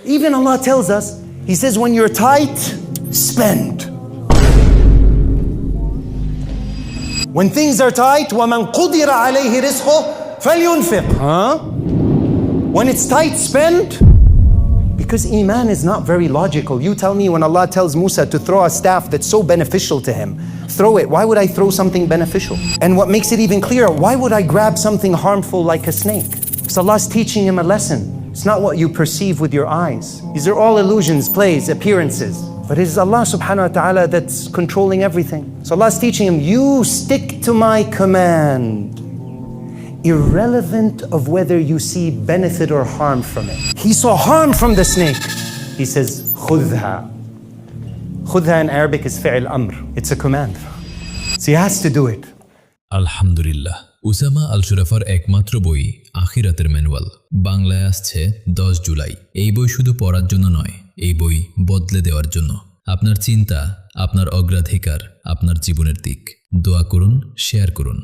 Even Allah tells us, He says, when you're tight, spend. When things are tight, وَمَنْ قُدِرَ عَلَيْهِ رِزْقُهُ فَلْيُنْفِقْ. When it's tight, spend. Because Iman is not very logical. You tell me, when Allah tells Musa to throw a staff that's so beneficial to him, throw it. Why would I throw something beneficial? And what makes it even clearer, why would I grab something harmful like a snake? Because Allah's teaching him a lesson. It's not what you perceive with your eyes. These are all illusions, plays, appearances. But it is Allah subhanahu wa ta'ala that's controlling everything. So Allah's teaching him, you stick to my command, irrelevant of whether you see benefit or harm from it. He saw harm from the snake. He says, خُذْهَا. خُذْهَا in Arabic is fi'l amr. It's a command. So he has to do it. আলহামদুলিল্লাহ, Osama আল শুরাফার একমাত্র বই আখিরাতের manual বাংলায় আসছে 10 জুলাই। এই বই শুধু পড়ার জন্য নয়, এই বই বদলে দেওয়ার জন্য। আপনার চিন্তা, আপনার অগ্রাধিকার, আপনার জীবনের দিক। দোয়া করুন, শেয়ার করুন।